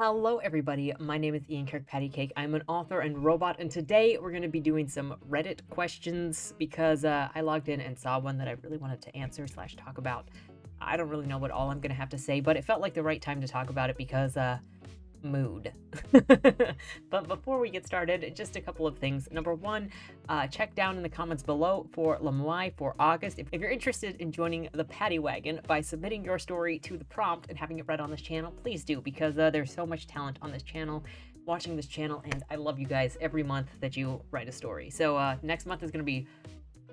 Hello, everybody. My name is KirkpattieCake. I'm an author and robot, and today we're going to be doing some Reddit questions because I logged in and saw one that I really wanted to answer slash talk about. I don't really know what all I'm going to have to say, but it felt like the right time to talk about it because mood. But before we get started, just a couple of things. Number one, check down in the comments below for LBRY for August. If you're interested in joining the Patty Wagon by submitting your story to the prompt and having it read on this channel, please do, because there's so much talent on this channel, watching this channel, and I love you guys every month that you write a story. So next month is going to be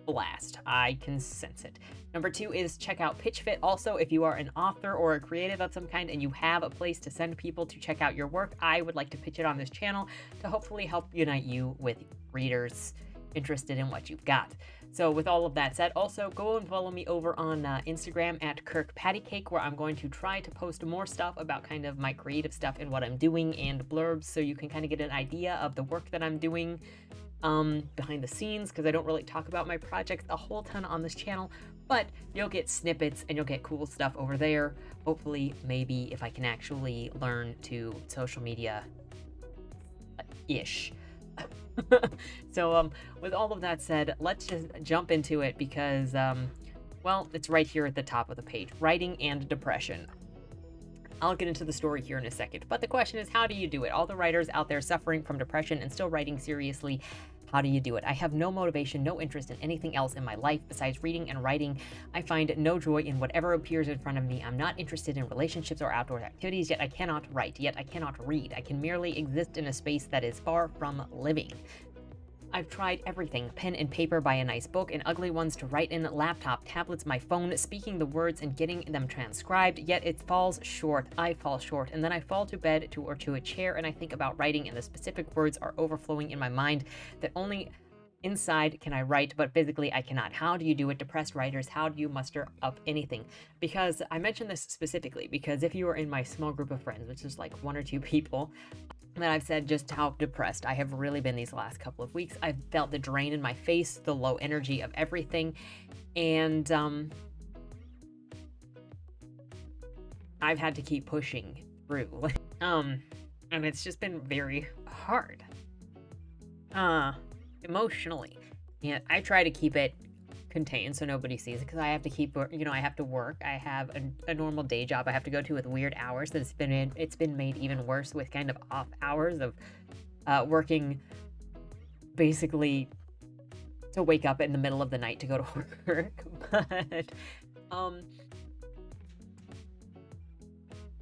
blast. I can sense it. Number two is check out PitchFit. Also, if you are an author or a creative of some kind and you have a place to send people to check out your work, I would like to pitch it on this channel to hopefully help unite you with readers interested in what you've got. So with all of that said, also go and follow me over on Instagram at KirkpattieCake, where I'm going to try to post more stuff about kind of my creative stuff and what I'm doing and blurbs, so you can kind of get an idea of the work that I'm doing behind the scenes, because I don't really talk about my projects a whole ton on this channel, but you'll get snippets and you'll get cool stuff over there. Hopefully, maybe if I can actually learn to social media ish. So with all of that said, let's just jump into it because well, it's right here at the top of the page: writing and depression. I'll get into the story here in a second, but the question is, how do you do it? All the writers out there suffering from depression and still writing seriously, how do you do it? I have no motivation, no interest in anything else in my life besides reading and writing. I find no joy in whatever appears in front of me. I'm not interested in relationships or outdoor activities, yet I cannot write, yet I cannot read. I can merely exist in a space that is far from living. I've tried everything: pen and paper, buy a nice book, and ugly ones to write in, laptop, tablets, my phone, speaking the words and getting them transcribed, yet it falls short. I fall short, and then I fall to bed or to a chair and I think about writing, and the specific words are overflowing in my mind that only inside can I write, but physically I cannot. How do you do it, depressed writers? How do you muster up anything? Because I mention this specifically because if you are in my small group of friends, which is like 1 or 2 people, that I've said just how depressed I have really been these last couple of weeks. I've felt the drain in my face, the low energy of everything, and I've had to keep pushing through. And it's just been very hard, emotionally, and I try to keep it contained so nobody sees it, because I have to keep, I have to work. I have a normal day job I have to go to with weird hours that it's been made even worse with kind of off hours of working basically to wake up in the middle of the night to go to work. But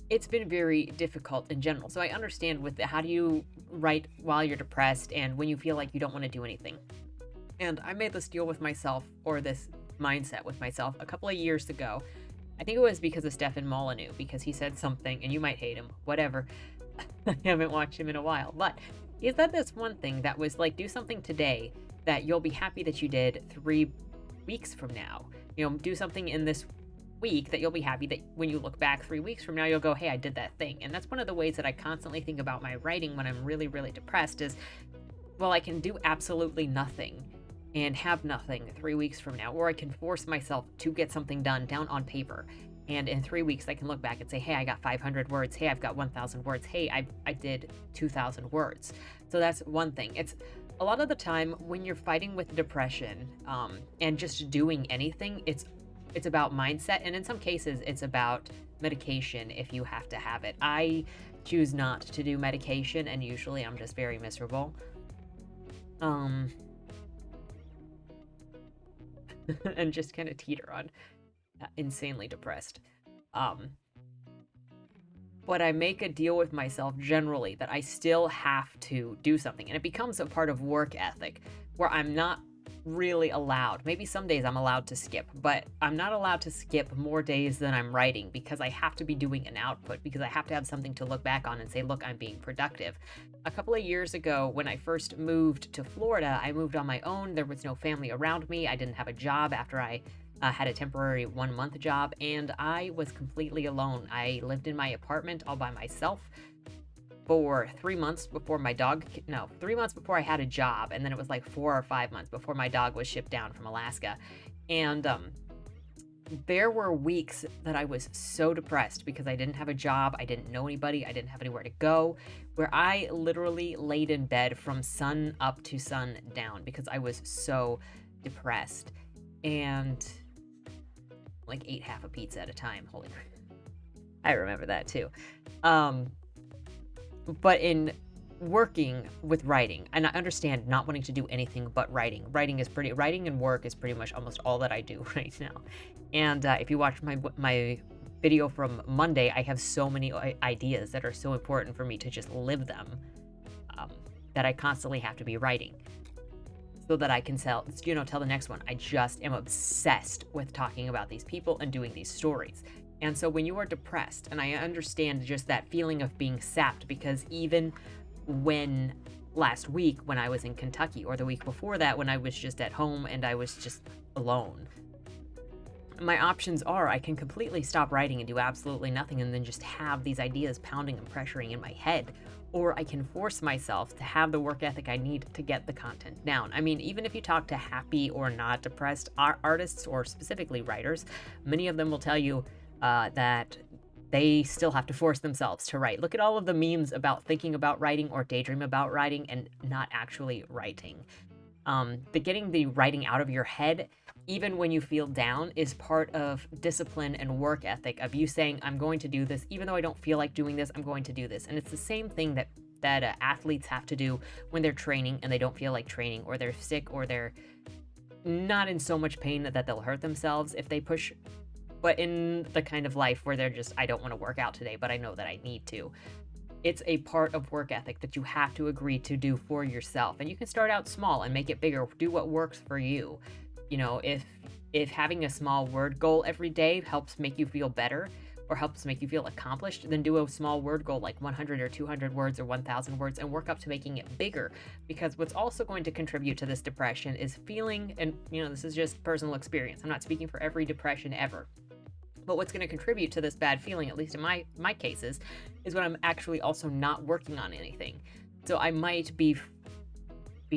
it's been very difficult in general. So I understand with how do you write while you're depressed and when you feel like you don't want to do anything. And I made this deal with myself, or this mindset with myself, a couple of years ago. I think it was because of Stefan Molyneux, because he said something, and you might hate him, whatever. I haven't watched him in a while, but he said this one thing that was like, do something today that you'll be happy that you did 3 weeks from now. Do something in this week that you'll be happy that when you look back 3 weeks from now, you'll go, hey, I did that thing. And that's one of the ways that I constantly think about my writing when I'm really, really depressed is, well, I can do absolutely nothing and have nothing 3 weeks from now, or I can force myself to get something done down on paper, and in 3 weeks I can look back and say, hey, I got 500 words, hey, I've got 1,000 words, hey, I did 2,000 words. So that's one thing. It's a lot of the time when you're fighting with depression and just doing anything, it's about mindset, and in some cases it's about medication if you have to have it. I choose not to do medication, and usually I'm just very miserable. And just kind of teeter on insanely depressed. But I make a deal with myself generally that I still have to do something, and it becomes a part of work ethic where I'm not really allowed. Maybe some days I'm allowed to skip, but I'm not allowed to skip more days than I'm writing, because I have to be doing an output, because I have to have something to look back on and say, look, I'm being productive. A couple of years ago, when I first moved to Florida, I moved on my own. There was no family around me. I didn't have a job after I had a temporary 1-month job, and I was completely alone. I lived in my apartment all by myself for 3 months before 3 months before I had a job, and then it was like 4 or 5 months before my dog was shipped down from Alaska. And there were weeks that I was so depressed because I didn't have a job, I didn't know anybody, I didn't have anywhere to go, where I literally laid in bed from sun up to sun down because I was so depressed and like ate half a pizza at a time. Holy crap. I remember that too. Um, but in working with writing, and I understand not wanting to do anything but writing. Writing and work is pretty much almost all that I do right now. And if you watch my video from Monday, I have so many ideas that are so important for me to just live them, um, that I constantly have to be writing so that I can tell the next one. I just am obsessed with talking about these people and doing these stories. And so when you are depressed, and I understand just that feeling of being sapped, because even when last week when I was in Kentucky, or the week before that when I was just at home and I was just alone, my options are I can completely stop writing and do absolutely nothing and then just have these ideas pounding and pressuring in my head, or I can force myself to have the work ethic I need to get the content down. I mean, even if you talk to happy or not depressed artists, or specifically writers, many of them will tell you that they still have to force themselves to write. Look at all of the memes about thinking about writing or daydream about writing and not actually writing. Getting the writing out of your head, even when you feel down, is part of discipline and work ethic of you saying, I'm going to do this, even though I don't feel like doing this, I'm going to do this. And it's the same thing that athletes have to do when they're training and they don't feel like training, or they're sick, or they're not in so much pain that they'll hurt themselves if they push, but in the kind of life where they're just, I don't want to work out today, but I know that I need to. It's a part of work ethic that you have to agree to do for yourself. And you can start out small and make it bigger. Do what works for you. You know, if having a small word goal every day helps make you feel better or helps make you feel accomplished, then do a small word goal like 100 or 200 words or 1,000 words and work up to making it bigger. Because what's also going to contribute to this depression is feeling, and this is just personal experience. I'm not speaking for every depression ever. But what's going to contribute to this bad feeling, at least in my cases, is when I'm actually also not working on anything. So I might be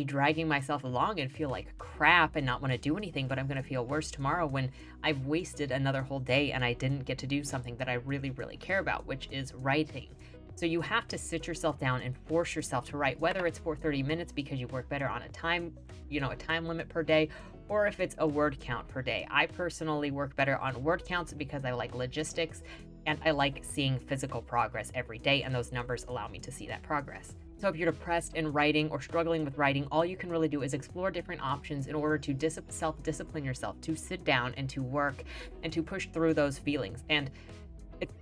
dragging myself along and feel like crap and not want to do anything, but I'm going to feel worse tomorrow when I've wasted another whole day and I didn't get to do something that I really, really care about, which is writing. So you have to sit yourself down and force yourself to write, whether it's for 30 minutes because you work better on a time limit per day, or if it's a word count per day. I personally work better on word counts because I like logistics and I like seeing physical progress every day, and those numbers allow me to see that progress. So if you're depressed in writing or struggling with writing, all you can really do is explore different options in order to self-discipline yourself, to sit down and to work and to push through those feelings. And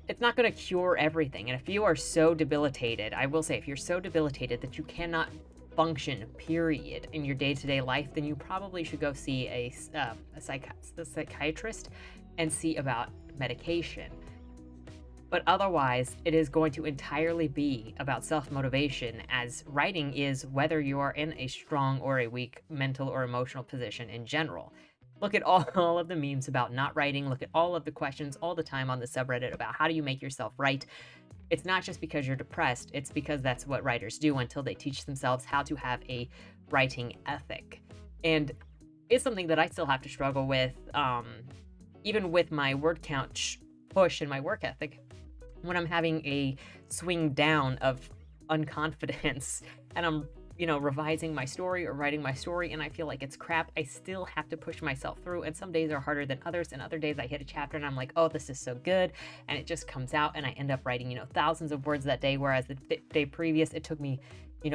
it's not going to cure everything. And if you are so debilitated, I will say, if you're so debilitated that you cannot function, period, in your day-to-day life, then you probably should go see a psychiatrist and see about medication. But otherwise, it is going to entirely be about self-motivation, as writing is whether you are in a strong or a weak mental or emotional position in general. Look at all of the memes about not writing. Look at all of the questions all the time on the subreddit about how do you make yourself write. It's not just because you're depressed. It's because that's what writers do until they teach themselves how to have a writing ethic. And it's something that I still have to struggle with, even with my word count push and my work ethic. When I'm having a swing down of unconfidence and I'm revising my story or writing my story and I feel like it's crap, I still have to push myself through. And some days are harder than others, and other days I hit a chapter and I'm like, oh, this is so good, and it just comes out and I end up writing thousands of words that day, whereas the day previous it took me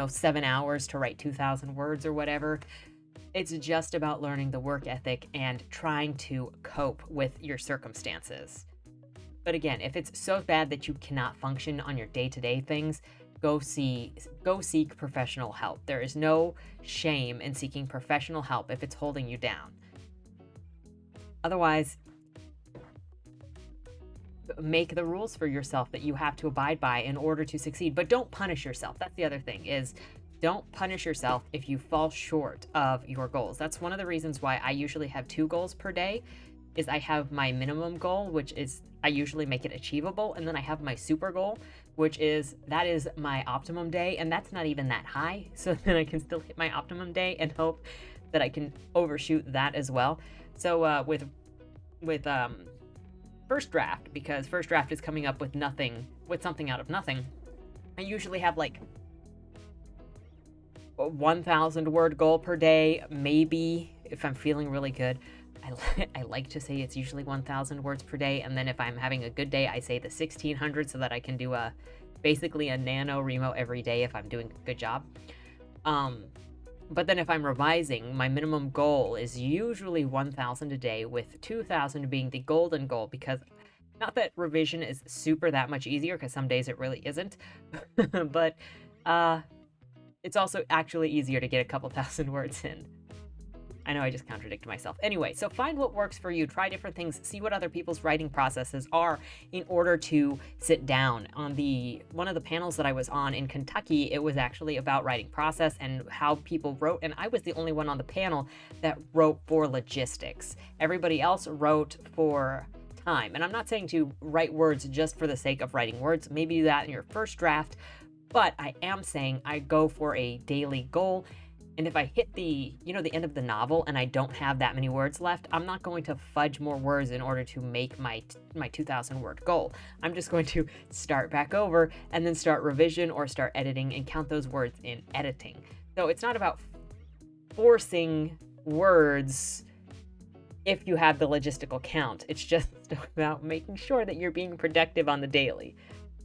7 hours to write 2,000 words or whatever. It's just about learning the work ethic and trying to cope with your circumstances. But again, if it's so bad that you cannot function on your day-to-day things, go seek professional help. There is no shame in seeking professional help if it's holding you down. Otherwise, make the rules for yourself that you have to abide by in order to succeed. But don't punish yourself. That's the other thing, is don't punish yourself if you fall short of your goals. That's one of the reasons why I usually have 2 goals per day. Is I have my minimum goal, which is I usually make it achievable, and then I have my super goal, which is my optimum day, and that's not even that high, so then I can still hit my optimum day and hope that I can overshoot that as well. So with with first draft, because first draft is coming up with something out of nothing. I usually have like a 1,000 word goal per day, maybe if I'm feeling really good. I like to say it's usually 1,000 words per day, and then if I'm having a good day, I say the 1,600 so that I can do basically a NaNoWriMo every day if I'm doing a good job. But then if I'm revising, my minimum goal is usually 1,000 a day, with 2,000 being the golden goal, because not that revision is that much easier, because some days it really isn't, but it's also actually easier to get a couple thousand words in. I know I just contradicted myself. Anyway, so find what works for you. Try different things. See what other people's writing processes are in order to sit down. On one of the panels that I was on in Kentucky, it was actually about writing process and how people wrote, and I was the only one on the panel that wrote for logistics. Everybody else wrote for time. And I'm not saying to write words just for the sake of writing words. Maybe do that in your first draft, but I am saying I go for a daily goal. And if I hit the end of the novel and I don't have that many words left, I'm not going to fudge more words in order to make my 2,000 word goal. I'm just going to start back over and then start revision or start editing and count those words in editing. So it's not about forcing words if you have the logistical count. It's just about making sure that you're being productive on the daily.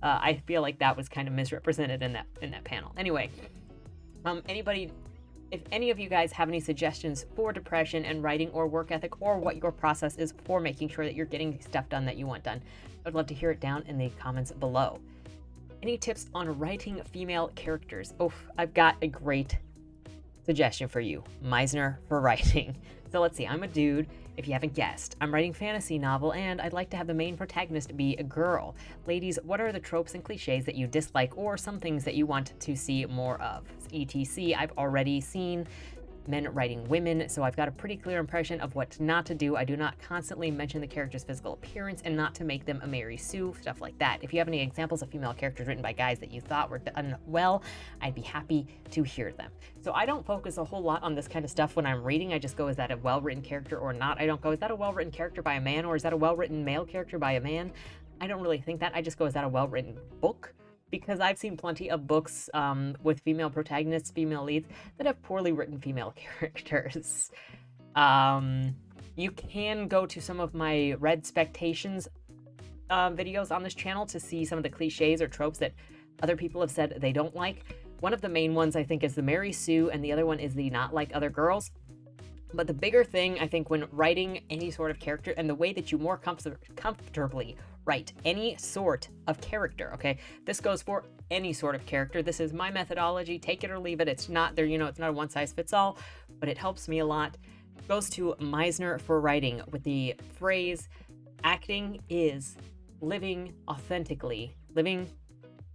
I feel like that was kind of misrepresented in that panel. Anyway, if any of you guys have any suggestions for depression and writing or work ethic, or what your process is for making sure that you're getting stuff done that you want done, I'd love to hear it down in the comments below. Any tips on writing female characters? Oh, I've got a great suggestion for you. Meisner for writing. So let's see, I'm a dude, if you haven't guessed. I'm writing fantasy novel, and I'd like to have the main protagonist be a girl. Ladies, what are the tropes and cliches that you dislike, or some things that you want to see more of? ETC, I've already seen men writing women, so I've got a pretty clear impression of what not to do. I do not constantly mention the character's physical appearance, and not to make them a Mary Sue, stuff like that. If you have any examples of female characters written by guys that you thought were done well, I'd be happy to hear them. So I don't focus a whole lot on this kind of stuff when I'm reading. I just go, is that a well-written character or not? I don't go, is that a well-written character by a man, or is that a well-written male character by a man? I don't really think that. I just go, is that a well-written book? Because I've seen plenty of books with female protagonists, female leads, that have poorly written female characters. You can go to some of my Red Spectations videos on this channel to see some of the cliches or tropes that other people have said they don't like. One of the main ones, I think, is the Mary Sue, and the other one is the not like other girls. But the bigger thing, I think, when writing any sort of character, and the way that you more comfortably write any sort of character, okay? This goes for any sort of character. This is my methodology. Take it or leave it. It's not there, it's not a one-size-fits-all, but it helps me a lot. It goes to Meisner for writing with the phrase, acting is living authentically, living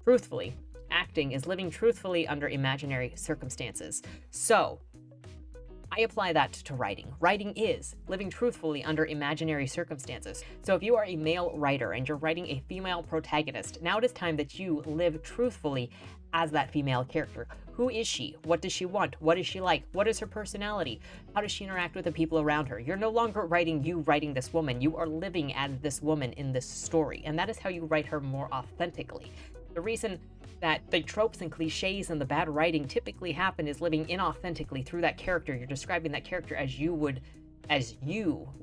truthfully. Acting is living truthfully under imaginary circumstances. So, I apply that to writing. Writing is living truthfully under imaginary circumstances. So if you are a male writer and you're writing a female protagonist, now it is time that you live truthfully as that female character. Who is she? What does she want? What is she like? What is her personality? How does she interact with the people around her? You're no longer writing this woman. You are living as this woman in this story. And that is how you write her more authentically. The reason that the tropes and cliches and the bad writing typically happen is living inauthentically through that character. You're describing that character as you would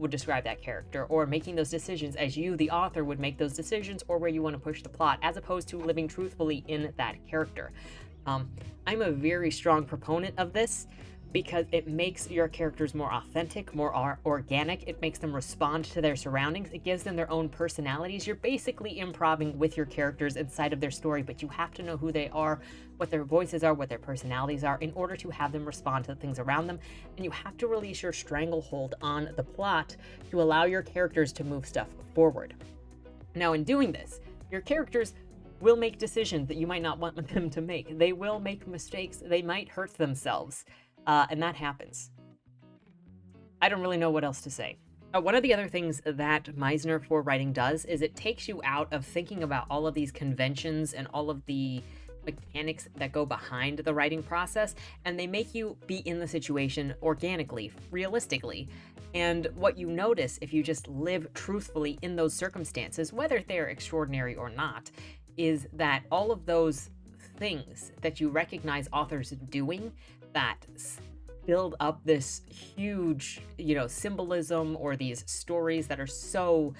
describe that character, or making those decisions as you, the author, would make those decisions, or where you want to push the plot, as opposed to living truthfully in that character. I'm a very strong proponent of this because it makes your characters more authentic, more organic. It makes them respond to their surroundings. It gives them their own personalities. You're basically improvising with your characters inside of their story, but you have to know who they are, what their voices are, what their personalities are, in order to have them respond to the things around them. And you have to release your stranglehold on the plot to allow your characters to move stuff forward. Now, in doing this, your characters will make decisions that you might not want them to make. They will make mistakes. They might hurt themselves. And that happens. I don't really know what else to say. One of the other things that Meisner for writing does is it takes you out of thinking about all of these conventions and all of the mechanics that go behind the writing process, and they make you be in the situation organically, realistically. And what you notice if you just live truthfully in those circumstances, whether they're extraordinary or not, is that all of those things that you recognize authors doing that build up this huge, symbolism, or these stories that are so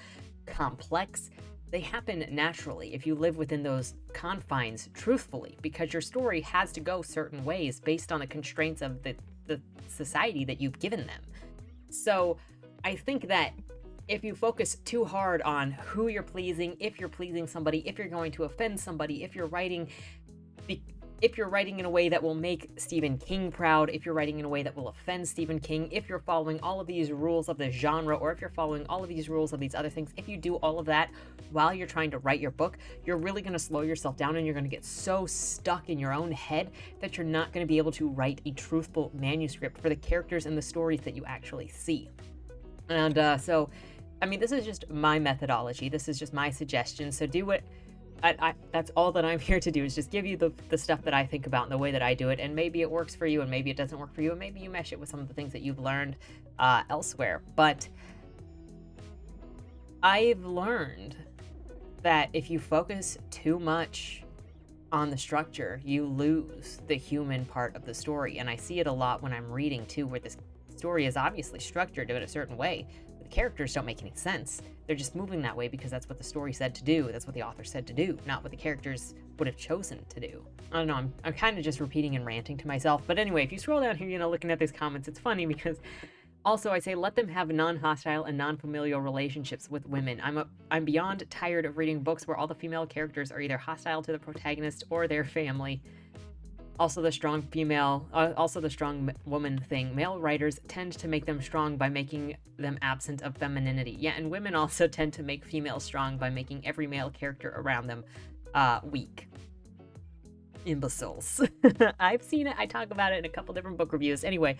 complex, they happen naturally if you live within those confines truthfully, because your story has to go certain ways based on the constraints of the society that you've given them. So I think that if you focus too hard on who you're pleasing, if you're pleasing somebody, if you're going to offend somebody, if you're writing in a way that will make Stephen King proud, if you're writing in a way that will offend Stephen King, if you're following all of these rules of the genre, or if you're following all of these rules of these other things, if you do all of that while you're trying to write your book, you're really going to slow yourself down, and you're going to get so stuck in your own head that you're not going to be able to write a truthful manuscript for the characters and the stories that you actually see. And this is just my methodology. This is just my suggestion. So do what that's all that I'm here to do, is just give you the stuff that I think about and the way that I do it. And maybe it works for you, and maybe it doesn't work for you, and maybe you mesh it with some of the things that you've learned elsewhere. But I've learned that if you focus too much on the structure, you lose the human part of the story. And I see it a lot when I'm reading too, where this story is obviously structured in a certain way. The characters don't make any sense. They're just moving that way because that's what the story said to do. That's what the author said to do, not what the characters would have chosen to do. I don't know. I'm kind of just repeating and ranting to myself. But anyway, if you scroll down here, looking at these comments, it's funny because also I say let them have non-hostile and non-familial relationships with women. I'm beyond tired of reading books where all the female characters are either hostile to the protagonist or their family. Also the strong woman thing. Male writers tend to make them strong by making them absent of femininity. Yeah, and women also tend to make females strong by making every male character around them weak. Imbeciles. I've seen it. I talk about it in a couple different book reviews. Anyway,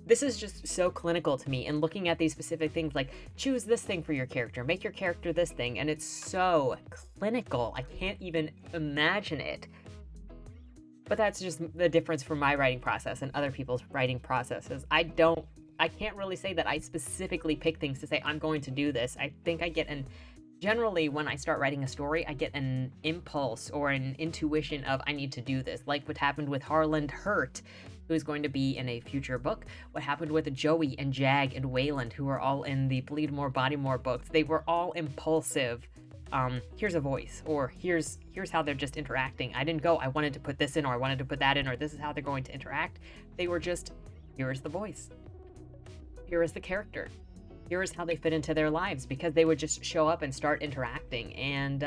this is just so clinical to me, and looking at these specific things like choose this thing for your character, make your character this thing, and it's so clinical. I can't even imagine it. But that's just the difference from my writing process and other people's writing processes. I can't really say that I specifically pick things to say, I'm going to do this. I think generally when I start writing a story, I get an impulse or an intuition of, I need to do this. Like what happened with Harland Hurt, who's going to be in a future book. What happened with Joey and Jag and Wayland, who are all in the Bleed More, Body More books. They were all impulsive. Here's a voice, or here's how they're just interacting. I didn't go, I wanted to put this in, or I wanted to put that in, or this is how they're going to interact. They were just, here is the voice. Here is the character. Here is how they fit into their lives, because they would just show up and start interacting. And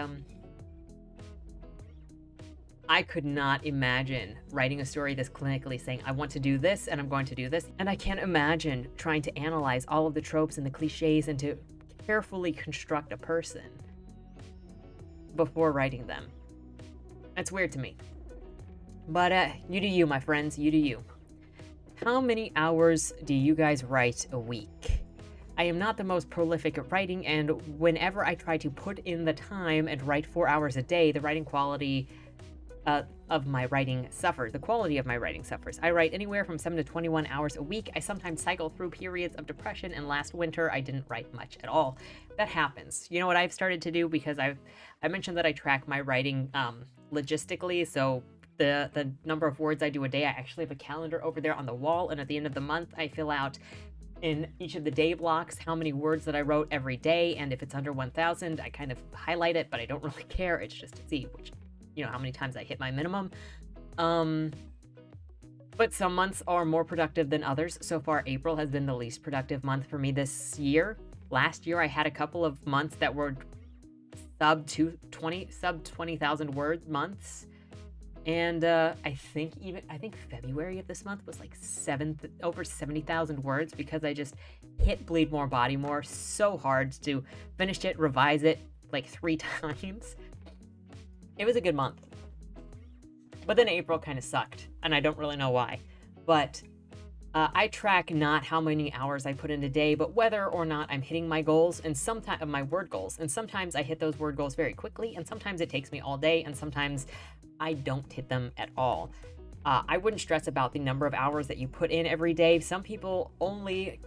I could not imagine writing a story this clinically, saying, I want to do this, and I'm going to do this. And I can't imagine trying to analyze all of the tropes and the cliches and to carefully construct a person before writing them. That's weird to me. But you do you, my friends. You do you. How many hours do you guys write a week? I am not the most prolific at writing, and whenever I try to put in the time and write 4 hours a day, the writing quality of my writing suffers. The quality of my writing suffers. I write anywhere from 7 to 21 hours a week. I sometimes cycle through periods of depression, and last winter I didn't write much at all. That happens. You know what I've started to do, because I mentioned that I track my writing logistically, so the number of words I do a day, I actually have a calendar over there on the wall, and at the end of the month I fill out in each of the day blocks how many words that I wrote every day, and if it's under 1,000 I kind of highlight it, but I don't really care. It's just to see how many times I hit my minimum. But some months are more productive than others. So far, April has been the least productive month for me this year. Last year, I had a couple of months that were sub 20,000 word months. And I think February of this month was like over 70,000 words, because I just hit Bleed More, Body More so hard to finish it, revise it like 3 times. It was a good month. But then April kind of sucked, and I don't really know why. But I track not how many hours I put in a day, but whether or not I'm hitting my goals, and sometimes my word goals. And sometimes I hit those word goals very quickly, and sometimes it takes me all day, and sometimes I don't hit them at all. I wouldn't stress about the number of hours that you put in every day. Some people only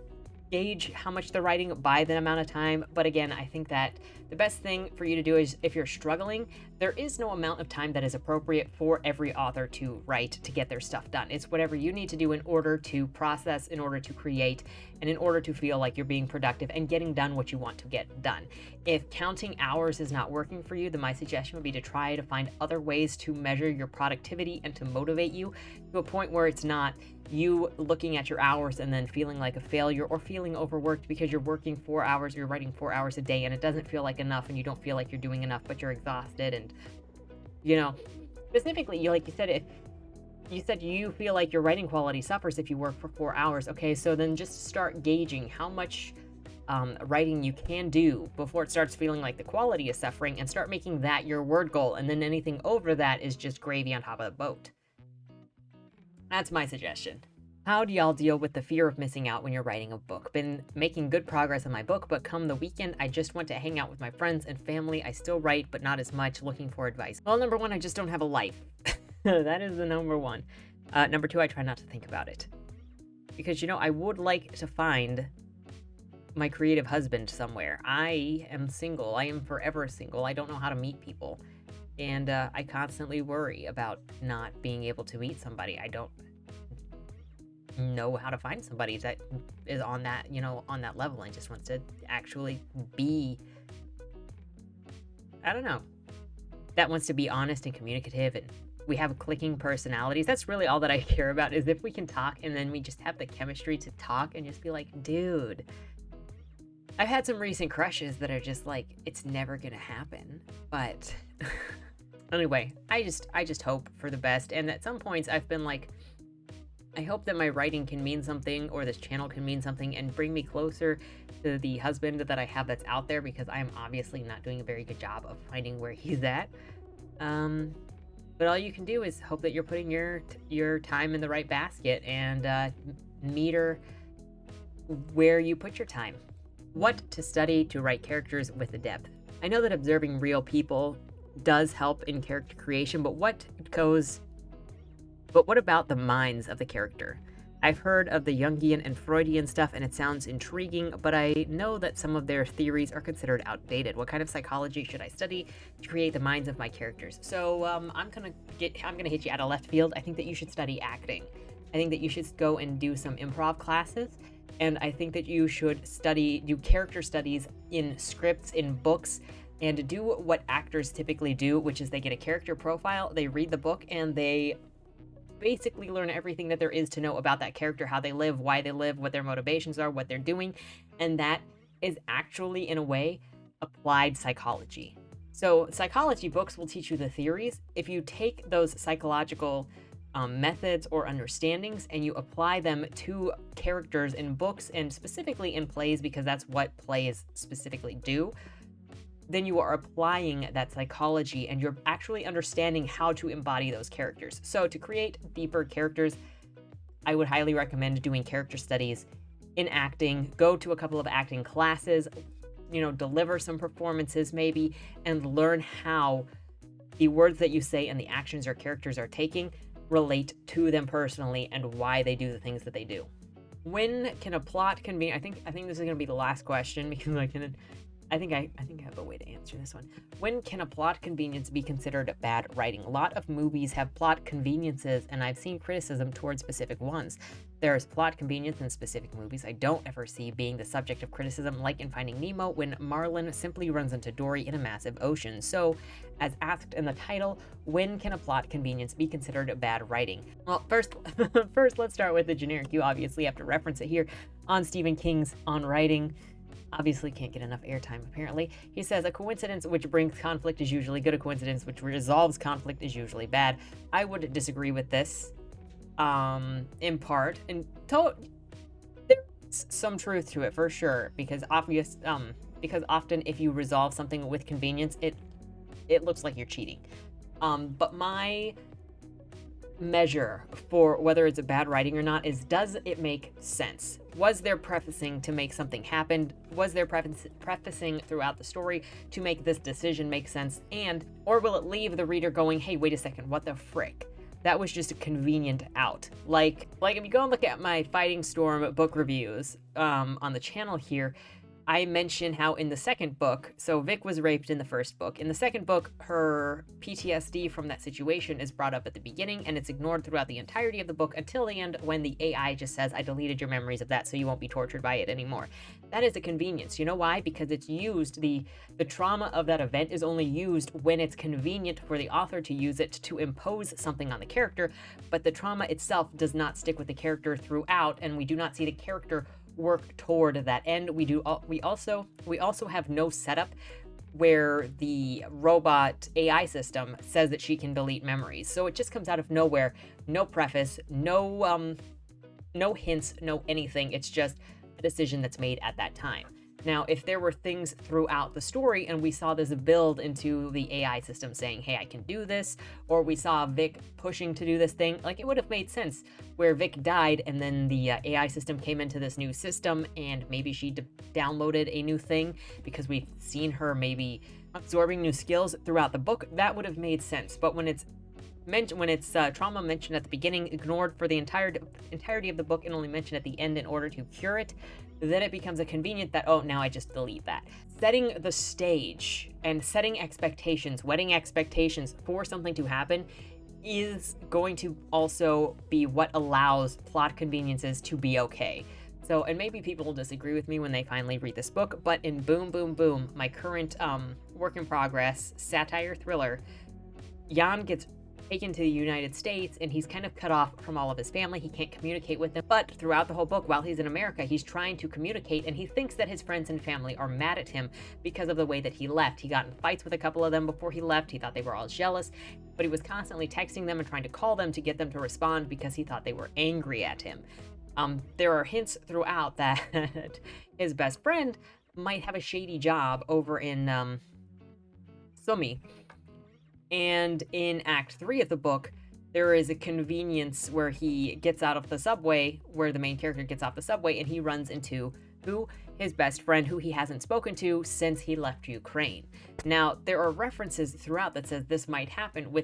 gauge how much they're writing by the amount of time. But again, I think that the best thing for you to do is, if you're struggling, there is no amount of time that is appropriate for every author to write to get their stuff done. It's whatever you need to do in order to process, in order to create, and in order to feel like you're being productive and getting done what you want to get done. If counting hours is not working for you, then my suggestion would be to try to find other ways to measure your productivity and to motivate you to a point where it's not you looking at your hours and then feeling like a failure or feeling overworked because you're working 4 hours or you're writing 4 hours a day and it doesn't feel like enough and you don't feel like you're doing enough, but you're exhausted. And specifically, like you said, if you said you feel like your writing quality suffers if you work for 4 hours, okay, so then just start gauging how much writing you can do before it starts feeling like the quality is suffering, and start making that your word goal, and then anything over that is just gravy on top of the boat. That's my suggestion. How do y'all deal with the fear of missing out when you're writing a book? Been making good progress on my book, but come the weekend, I just want to hang out with my friends and family. I still write, but not as much. Looking for advice. Well, number one, I just don't have a life. That is the number one. Number two, I try not to think about it. Because, I would like to find my creative husband somewhere. I am single. I am forever single. I don't know how to meet people. And I constantly worry about not being able to meet somebody. I don't know how to find somebody that is on that, on that level and just wants to actually be, I don't know, that wants to be honest and communicative, and we have clicking personalities. That's really all that I care about, is if we can talk and then we just have the chemistry to talk and just be like, dude. I've had some recent crushes that are just like, it's never gonna happen, but anyway, I just hope for the best. And at some points I've been like, I hope that my writing can mean something, or this channel can mean something and bring me closer to the husband that I have that's out there, because I am obviously not doing a very good job of finding where he's at. But all you can do is hope that you're putting your time in the right basket and meter where you put your time. What to study to write characters with a depth. I know that observing real people does help in character creation, but what about the minds of the character? I've heard of the Jungian and Freudian stuff, and it sounds intriguing, but I know that some of their theories are considered outdated. What kind of psychology should I study to create the minds of my characters? So I'm gonna hit you out of left field. I think that you should study acting. I think that you should go and do some improv classes, and I think that you should do character studies in scripts, in books, and do what actors typically do, which is they get a character profile, they read the book, and they basically learn everything that there is to know about that character, how they live, why they live, what their motivations are, what they're doing. And that is actually, in a way, applied psychology. So psychology books will teach you the theories. If you take those psychological methods or understandings and you apply them to characters in books, and specifically in plays, because that's what plays specifically do, then you are applying that psychology and you're actually understanding how to embody those characters. So to create deeper characters, I would highly recommend doing character studies in acting. Go to a couple of acting classes, deliver some performances maybe, and learn how the words that you say and the actions your characters are taking relate to them personally and why they do the things that they do. When can a plot convene? I think this is going to be the last question, because I think I have a way to answer this one. When can a plot convenience be considered bad writing? A lot of movies have plot conveniences, and I've seen criticism towards specific ones. There's plot convenience in specific movies I don't ever see being the subject of criticism, like in Finding Nemo, when Marlin simply runs into Dory in a massive ocean. So, as asked in the title, when can a plot convenience be considered bad writing? Well, first let's start with the generic. You obviously have to reference it here on Stephen King's On Writing. Obviously can't get enough airtime, apparently. He says, a coincidence which brings conflict is usually good. A coincidence which resolves conflict is usually bad. I would disagree with this, in part. And there's some truth to it, for sure, because often if you resolve something with convenience, it looks like you're cheating. But my measure for whether it's a bad writing or not is, does it make sense? Was there prefacing to make something happen? Was there prefacing throughout the story to make this decision make sense? And, or will it leave the reader going, hey, wait a second, what the frick? That was just a convenient out. Like if you go and look at my Fighting Storm book reviews on the channel here, I mention how in the second book, so Vic was raped in the first book. In the second book, her PTSD from that situation is brought up at the beginning, and it's ignored throughout the entirety of the book until the end when the AI just says, I deleted your memories of that so you won't be tortured by it anymore. That is a convenience. You know why? Because it's used, the trauma of that event is only used when it's convenient for the author to use it to impose something on the character, but the trauma itself does not stick with the character throughout, and we do not see the character work toward that end. We also have no setup where the robot AI system says that she can delete memories. So it just comes out of nowhere, no preface, no hints, no anything. It's just a decision that's made at that time. Now, if there were things throughout the story and we saw this build into the AI system saying, hey, I can do this, or we saw Vic pushing to do this thing, like it would have made sense where Vic died and then the AI system came into this new system and maybe she downloaded a new thing because we've seen her maybe absorbing new skills throughout the book. That would have made sense. But when it's trauma mentioned at the beginning, ignored for the entirety of the book, and only mentioned at the end in order to cure it, then it becomes a convenient that, oh, now I just delete that. Setting the stage and setting expectations, wedding expectations for something to happen is going to also be what allows plot conveniences to be okay. So, and maybe people will disagree with me when they finally read this book, but in Boom Boom Boom, my current work in progress satire thriller, Jan gets taken to the United States and he's kind of cut off from all of his family. He can't communicate with them. But throughout the whole book, while he's in America, he's trying to communicate and he thinks that his friends and family are mad at him because of the way that he left. He got in fights with a couple of them before he left. He thought they were all jealous, but he was constantly texting them and trying to call them to get them to respond because he thought they were angry at him. There are hints throughout that his best friend might have a shady job over in Sumi. And in Act 3 of the book, there is a convenience where he gets out of the subway, where the main character gets off the subway, and he runs into who? His best friend, who he hasn't spoken to since he left Ukraine. Now, there are references throughout that says this might happen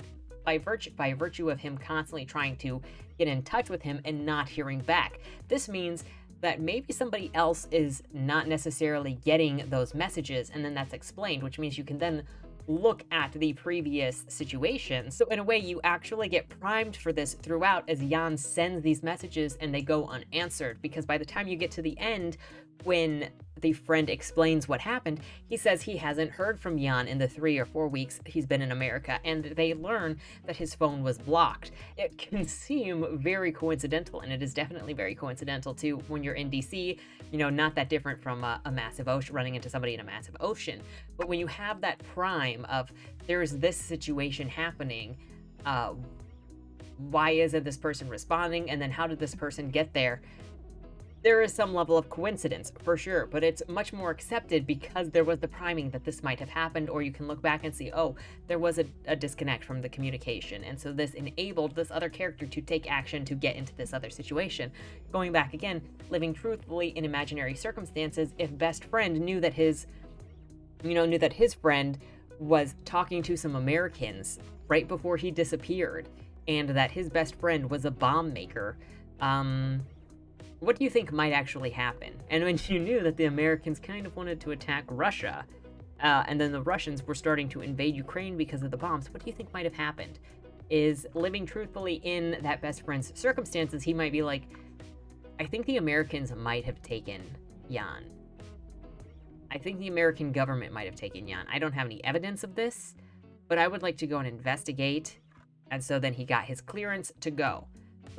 by virtue of him constantly trying to get in touch with him and not hearing back. This means that maybe somebody else is not necessarily getting those messages, and then that's explained, which means you can then look at the previous situation. So in a way, you actually get primed for this throughout as Jan sends these messages and they go unanswered, because by the time you get to the end, when the friend explains what happened, he says he hasn't heard from Jan in the 3 or 4 weeks he's been in America, and they learn that his phone was blocked. It can seem very coincidental, and it is definitely very coincidental too when you're in DC, you know, not that different from a massive ocean, running into somebody in a massive ocean. But when you have that prime of there's this situation happening, why isn't this person responding? And then how did this person get there? There is some level of coincidence, for sure, but it's much more accepted because there was the priming that this might have happened, or you can look back and see, oh, there was a disconnect from the communication, and so this enabled this other character to take action to get into this other situation. Going back again, living truthfully in imaginary circumstances, if best friend knew that his friend was talking to some Americans right before he disappeared, and that his best friend was a bomb maker, what do you think might actually happen? And when you knew that the Americans kind of wanted to attack Russia, and then the Russians were starting to invade Ukraine because of the bombs, what do you think might have happened? Is living truthfully in that best friend's circumstances, he might be like, I think the Americans might have taken Jan. I think the American government might have taken Jan. I don't have any evidence of this, but I would like to go and investigate. And so then he got his clearance to go.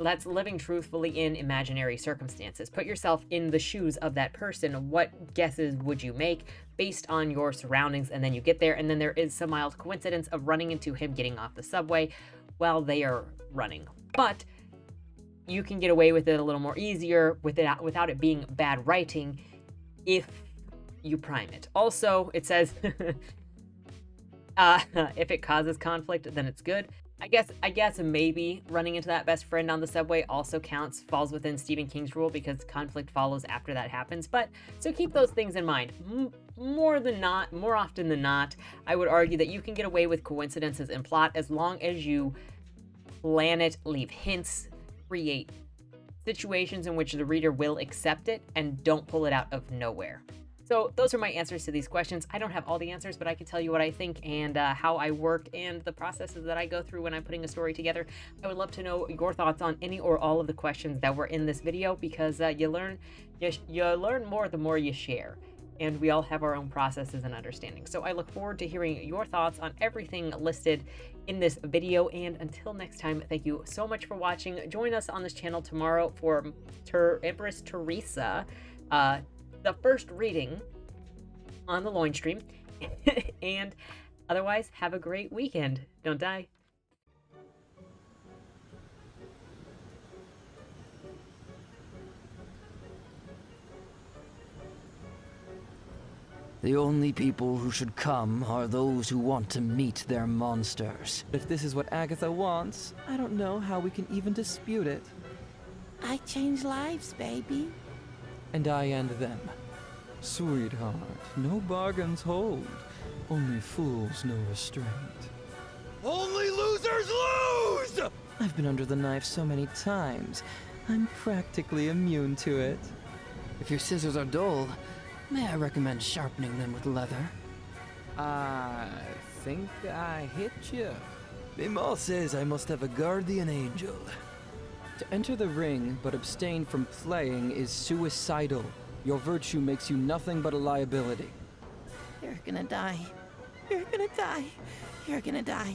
That's living truthfully in imaginary circumstances. Put yourself in the shoes of that person. What guesses would you make based on your surroundings? And then you get there, and then there is some mild coincidence of running into him getting off the subway while they are running. But you can get away with it a little more easier without it being bad writing if you prime it. Also, it says if it causes conflict, then it's good. I guess maybe running into that best friend on the subway also falls within Stephen King's rule because conflict follows after that happens. But so keep those things in mind. More often than not, I would argue that you can get away with coincidences in plot as long as you plan it, leave hints, create situations in which the reader will accept it, and don't pull it out of nowhere. So those are my answers to these questions. I don't have all the answers, but I can tell you what I think and how I work and the processes that I go through when I'm putting a story together. I would love to know your thoughts on any or all of the questions that were in this video because you learn more the more you share. And we all have our own processes and understanding. So I look forward to hearing your thoughts on everything listed in this video. And until next time, thank you so much for watching. Join us on this channel tomorrow for Empress Teresa, the first reading on the loin stream. And otherwise, have a great weekend. Don't die. The only people who should come are those who want to meet their monsters. If this is what Agatha wants, I don't know how we can even dispute it. I change lives, baby. And I and them. Sweetheart, no bargains hold. Only fools know restraint. Only losers lose! I've been under the knife so many times, I'm practically immune to it. If your scissors are dull, may I recommend sharpening them with leather? I think I hit you. Mima says I must have a guardian angel. To enter the ring but abstain from playing is suicidal. Your virtue makes you nothing but a liability. You're gonna die. You're gonna die. You're gonna die.